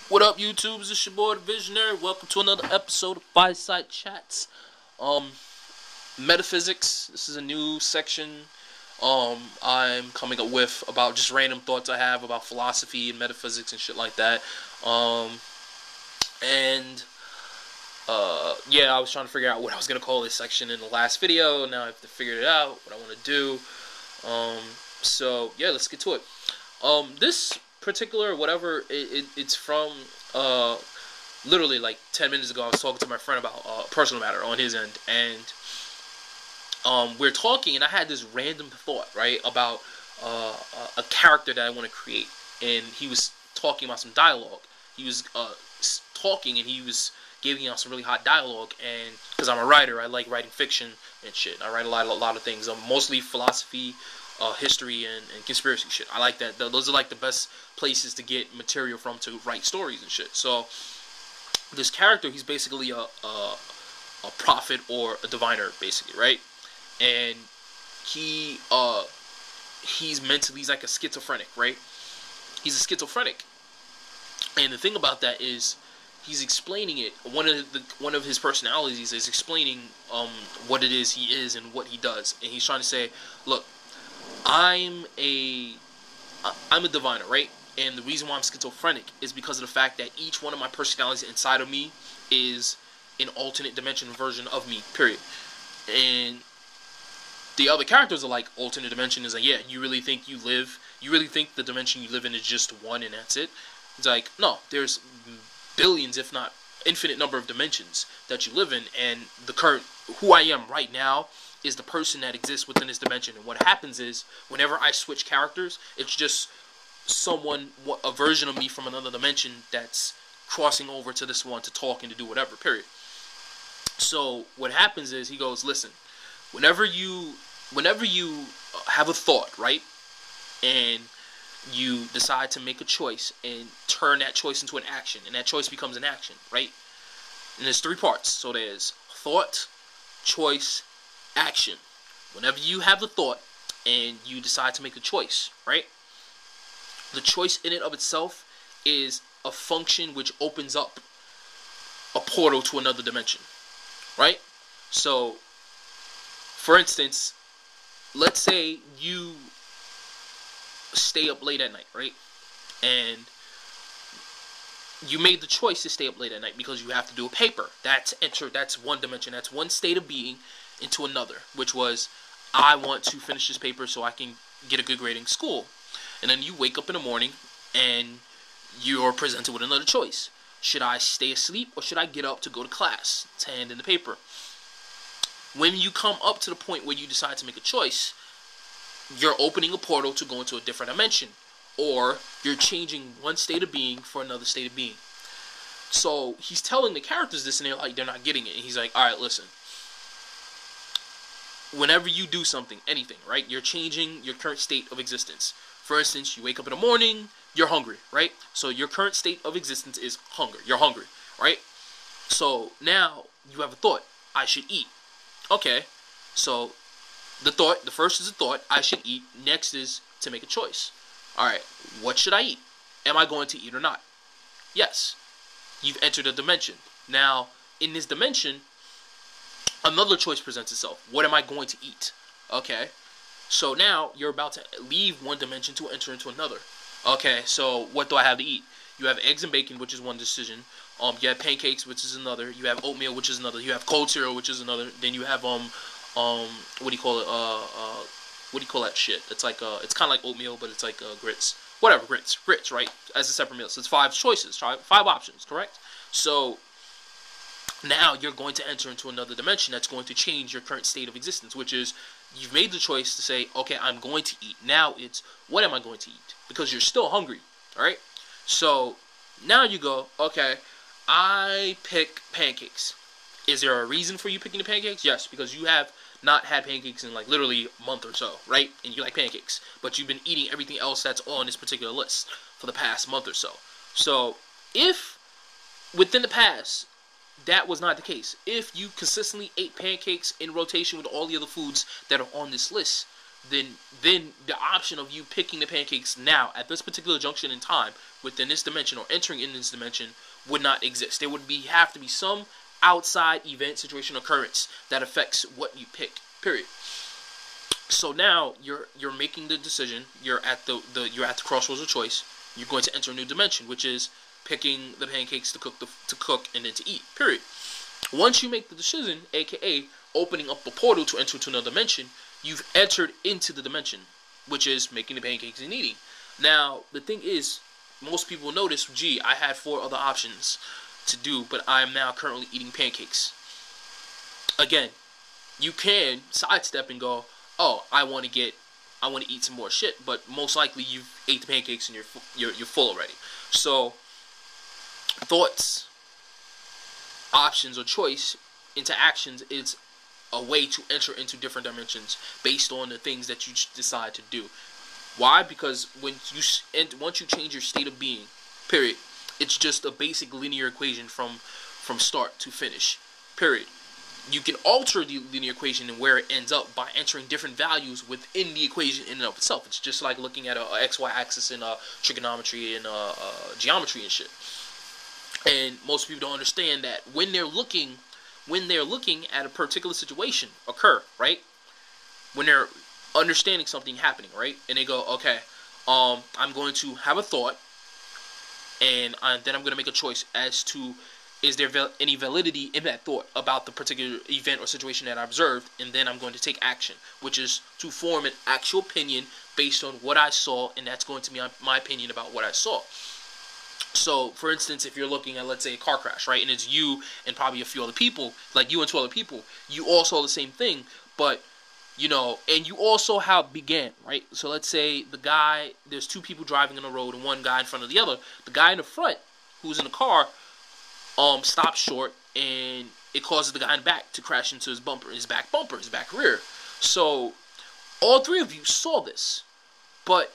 What up, YouTube? This is your boy, the Visionary. Welcome to another episode of Fireside Chats. Metaphysics. This is a new section. I'm coming up with about just random thoughts I have about philosophy and metaphysics and shit like that. Yeah, I was trying to figure out what I was gonna call this section in the last video. Now I have to figure it out. What I want to do. So yeah, let's get to it. This particular whatever it's from literally like 10 minutes ago I was talking to my friend about a personal matter on his end, and we're talking and I had this random thought, right, about a character that I want to create, and he was talking about some dialogue. He was talking and he was giving out some really hot dialogue, and because I'm a writer, I like writing fiction and shit. I write a lot of things, mostly philosophy, history, and conspiracy shit. I like that. Those are like the best places to get material from to write stories and shit. So this character, he's basically a prophet or a diviner, basically, right? And he's mentally, he's like a schizophrenic, right? He's a schizophrenic, and the thing about that is he's explaining it. One of his personalities is explaining what it is he is and what he does, and he's trying to say, look, I'm a diviner, right? And the reason why I'm schizophrenic is because of the fact that each one of my personalities inside of me is an alternate dimension version of me, period. And the other characters are like, alternate dimension is like, yeah, you really think the dimension you live in is just one and that's it? It's like, no, there's billions, if not infinite number of dimensions that you live in, and the current, who I am right now, is the person that exists within this dimension. And what happens is, whenever I switch characters, it's just a version of me from another dimension that's crossing over to this one to talk and to do whatever, period. So what happens is, he goes, listen, whenever you have a thought, right, and you decide to make a choice and turn that choice into an action, and that choice becomes an action, right? And there's three parts. So there's thought, choice, action. Whenever you have a thought and you decide to make a choice, right? The choice in and of itself is a function which opens up a portal to another dimension, right? So, for instance, let's say you stay up late at night, right? And you made the choice to stay up late at night because you have to do a paper. That's one dimension. That's one state of being into another, which was, I want to finish this paper so I can get a good grade in school. And then you wake up in the morning and you're presented with another choice. Should I stay asleep or should I get up to go to class to hand in the paper? When you come up to the point where you decide to make a choice, you're opening a portal to go into a different dimension, or you're changing one state of being for another state of being. So he's telling the characters this, and they're not getting it. And he's like, all right, listen. Whenever you do something, anything, right, you're changing your current state of existence. For instance, you wake up in the morning, you're hungry, right? So your current state of existence is hunger. You're hungry, right? So now you have a thought, I should eat. Okay, so the first is a thought, I should eat. Next is to make a choice. Alright, what should I eat? Am I going to eat or not? Yes. You've entered a dimension. Now, in this dimension, another choice presents itself. What am I going to eat? Okay. So now, you're about to leave one dimension to enter into another. Okay, so what do I have to eat? You have eggs and bacon, which is one decision. You have pancakes, which is another. You have oatmeal, which is another. You have cold cereal, which is another. Then you have, what do you call it? What do you call that shit? It's like, it's kind of like oatmeal, but it's like, grits. Whatever, grits, right? As a separate meal. So it's 5 choices, 5 options, correct? So now you're going to enter into another dimension that's going to change your current state of existence, which is, you've made the choice to say, okay, I'm going to eat. Now it's, what am I going to eat? Because you're still hungry, alright? So now you go, okay, I pick pancakes. Is there a reason for you picking the pancakes? Yes, because you have not had pancakes in like literally a month or so, right? And you like pancakes, but you've been eating everything else that's on this particular list for the past month or so. So if within the past that was not the case, if you consistently ate pancakes in rotation with all the other foods that are on this list, then the option of you picking the pancakes now at this particular junction in time within this dimension or entering in this dimension would not exist. There would have to be some outside event, situation, occurrence that affects what you pick. Period. So now you're making the decision. You're at the crossroads of choice. You're going to enter a new dimension, which is picking the pancakes to cook and then to eat. Period. Once you make the decision, aka opening up a portal to enter to another dimension, you've entered into the dimension, which is making the pancakes and eating. Now, the thing is, most people notice, gee, I had 4 other options to do, but I am now currently eating pancakes. Again, you can sidestep and go, oh, I want to eat some more shit, but most likely you've ate the pancakes and you're full already. So, thoughts, options, or choice into actions is a way to enter into different dimensions based on the things that you decide to do. Why? Because once you change your state of being, period, it's just a basic linear equation from start to finish. Period. You can alter the linear equation and where it ends up by entering different values within the equation in and of itself. It's just like looking at a XY axis in trigonometry and geometry and shit. And most people don't understand that when they're looking at a particular situation occur, right? When they're understanding something happening, right? And they go, okay, I'm going to have a thought, and then I'm going to make a choice as to is there any validity in that thought about the particular event or situation that I observed, and then I'm going to take action, which is to form an actual opinion based on what I saw, and that's going to be my opinion about what I saw. So, for instance, if you're looking at, let's say, a car crash, right, and it's you and probably a few other people, like you and 2 other people, you all saw the same thing, but, you know, and you all saw how it began, right? So let's say there's 2 people driving on the road and one guy in front of the other. The guy in the front, who's in the car, stops short, and it causes the guy in the back to crash into his back rear. So, all 3 of you saw this, but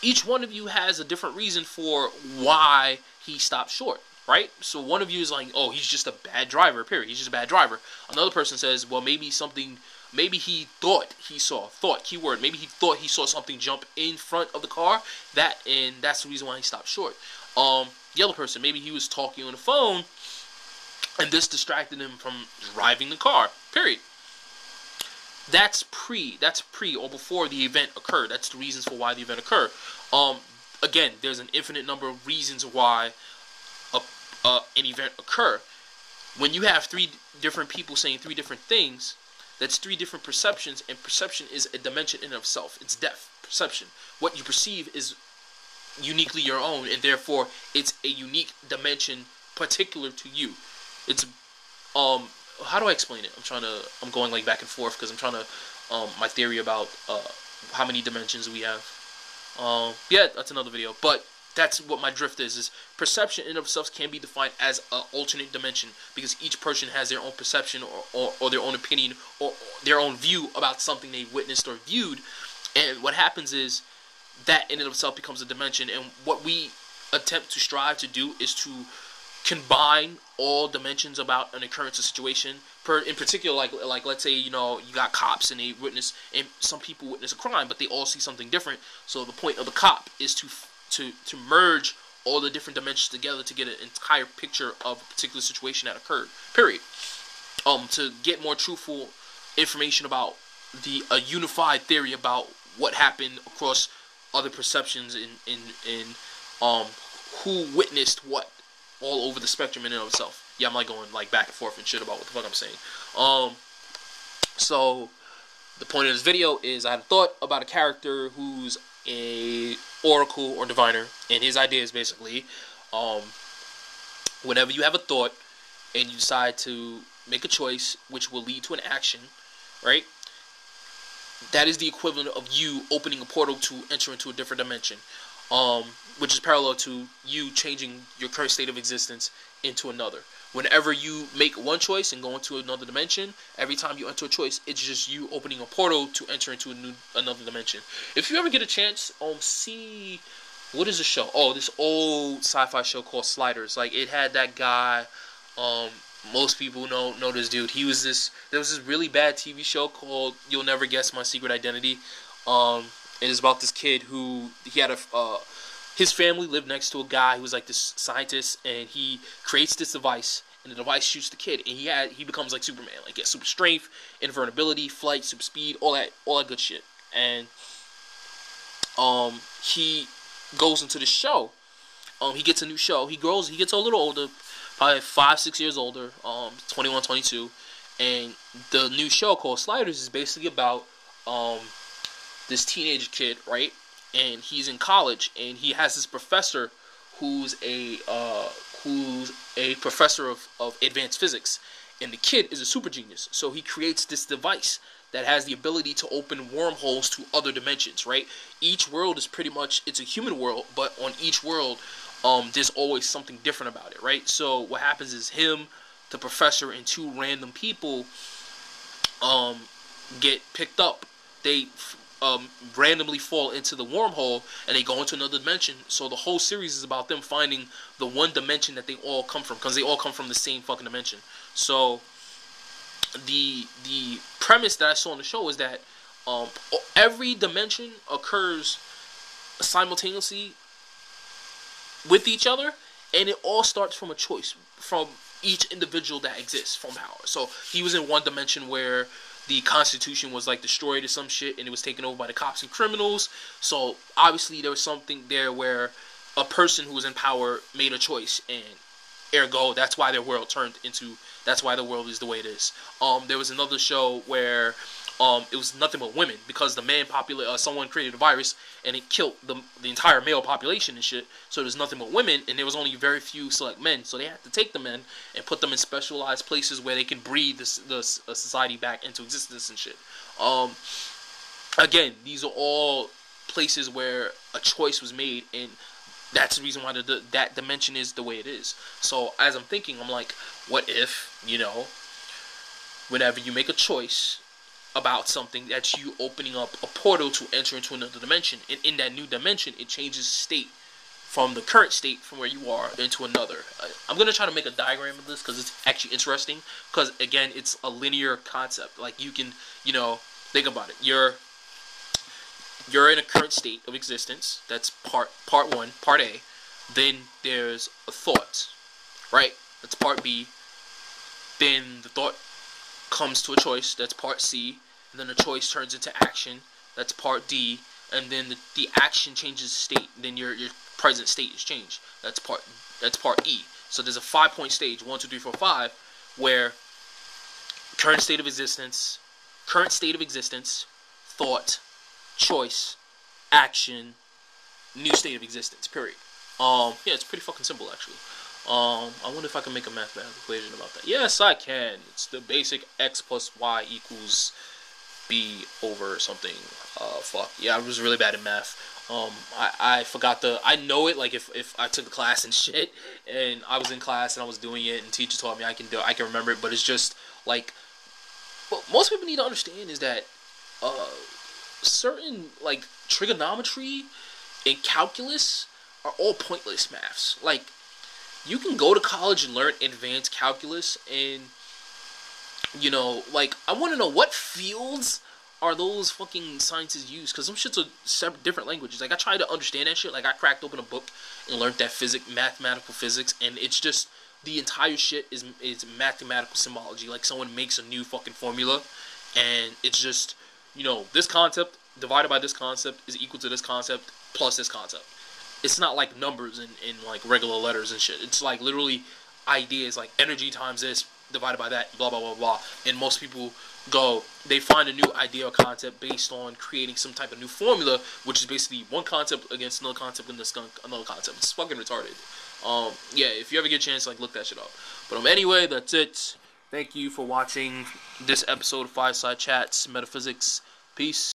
each one of you has a different reason for why he stopped short, right? So one of you is like, oh, he's just a bad driver, period. He's just a bad driver. Another person says, well, maybe he thought he saw, keyword, maybe he thought he saw something jump in front of the car, and that's the reason why he stopped short. The other person, maybe he was talking on the phone, and this distracted him from driving the car, period. That's pre or before the event occurred. That's the reasons for why the event occurred. Again, there's an infinite number of reasons why an event occur. When you have 3 different people saying 3 different things, that's 3 different perceptions, and perception is a dimension in itself. It's depth, perception. What you perceive is uniquely your own, and therefore it's a unique dimension particular to you. It's how do I explain it? I'm going like back and forth because I'm trying to my theory about how many dimensions we have. Yeah, that's another video, but that's what my drift is perception in of itself can be defined as an alternate dimension, because each person has their own perception or their own opinion or their own view about something they witnessed or viewed, and what happens is that in and of itself becomes a dimension, and what we attempt to strive to do is to combine all dimensions about an occurrence or situation. In particular, like let's say, you know, you got cops and some people witness a crime, but they all see something different. So the point of the cop is to merge all the different dimensions together to get an entire picture of a particular situation that occurred. Period. To get more truthful information about a unified theory about what happened across other perceptions in who witnessed what all over the spectrum in and of itself. Yeah, I'm like going like back and forth and shit about what the fuck I'm saying. So the point of this video is I had a thought about a character who's a oracle or diviner, and his idea is basically whenever you have a thought and you decide to make a choice which will lead to an action, right? That is the equivalent of you opening a portal to enter into a different dimension, which is parallel to you changing your current state of existence into another. Whenever you make one choice and go into another dimension, every time you enter a choice, it's just you opening a portal to enter into another dimension. If you ever get a chance, see, what is the show? Oh, this old sci-fi show called Sliders. Like, it had that guy, most people know this dude. There was this really bad TV show called You'll Never Guess My Secret Identity. It is about this kid who he had his family lived next to a guy who was like this scientist, and he creates this device, and the device shoots the kid, and he becomes like Superman, like gets super strength, invulnerability, flight, super speed, all that good shit. And he goes into the show. He gets a new show. He gets a little older, probably 5-6 years older, 21, 22, and the new show called Sliders is basically about this teenage kid, right? And he's in college, and he has this professor who's a professor of advanced physics, and the kid is a super genius. So he creates this device that has the ability to open wormholes to other dimensions, right? Each world is pretty much, it's a human world, but on each world, there's always something different about it, right? So what happens is him, the professor, and two random people get picked up. They randomly fall into the wormhole, and they go into another dimension. So the whole series is about them finding the one dimension that they all come from, because they all come from the same fucking dimension. So the premise that I saw in the show is that every dimension occurs simultaneously with each other, and it all starts from a choice from each individual that exists from power. So he was in one dimension where the Constitution was like destroyed or some shit, and it was taken over by the cops and criminals. So obviously there was something there where a person who was in power made a choice, and ergo that's why their world that's why the world is the way it is. There was another show where it was nothing but women, because the man someone created a virus and it killed the entire male population and shit. So there's nothing but women, and there was only very few select men. So they had to take the men and put them in specialized places where they can breathe the society back into existence and shit. Again, these are all places where a choice was made, and that's the reason why that dimension is the way it is. So as I'm thinking, I'm like, what if, whenever you make a choice about something, that's you opening up a portal to enter into another dimension, and in that new dimension it changes state from the current state from where you are into another. I'm gonna try to make a diagram of this because it's actually interesting, because again, it's a linear concept. Like you can think about it. You're in a current state of existence. That's part one, part A. Then there's a thought, right? That's part B. Then the thought comes to a choice. That's part C. And then the choice turns into action. That's part D. And then the action changes state. Then your present state is changed. That's part E. So there's a 5-point stage, 1, 2, 3, 4, 5, where current state of existence, thought, choice, action, new state of existence, period. Yeah, it's pretty fucking simple, actually. I wonder if I can make a mathematical equation about that. Yes, I can. It's the basic x plus y equals b over something. Fuck. Yeah, I was really bad at math. I forgot I know it, like, if I took the class and shit, and I was in class and I was doing it, and teacher taught me, I can remember it, but it's just, like, what most people need to understand is that, certain, like, trigonometry and calculus are all pointless maths. Like, you can go to college and learn advanced calculus, and, like, I want to know what fields are those fucking sciences used, because some shits are separate, different languages. Like, I tried to understand that shit. Like, I cracked open a book and learned that mathematical physics, and it's just, the entire shit is mathematical symbology. Like, someone makes a new fucking formula, and it's just, this concept divided by this concept is equal to this concept plus this concept. It's not like numbers and like regular letters and shit. It's like literally ideas, like energy times this divided by that, blah blah blah blah. And most people they find a new idea or concept based on creating some type of new formula, which is basically one concept against another concept and another concept. It's fucking retarded. Yeah, if you ever get a chance, like, look that shit up. But anyway, that's it. Thank you for watching this episode of Fireside Chats Metaphysics. Peace.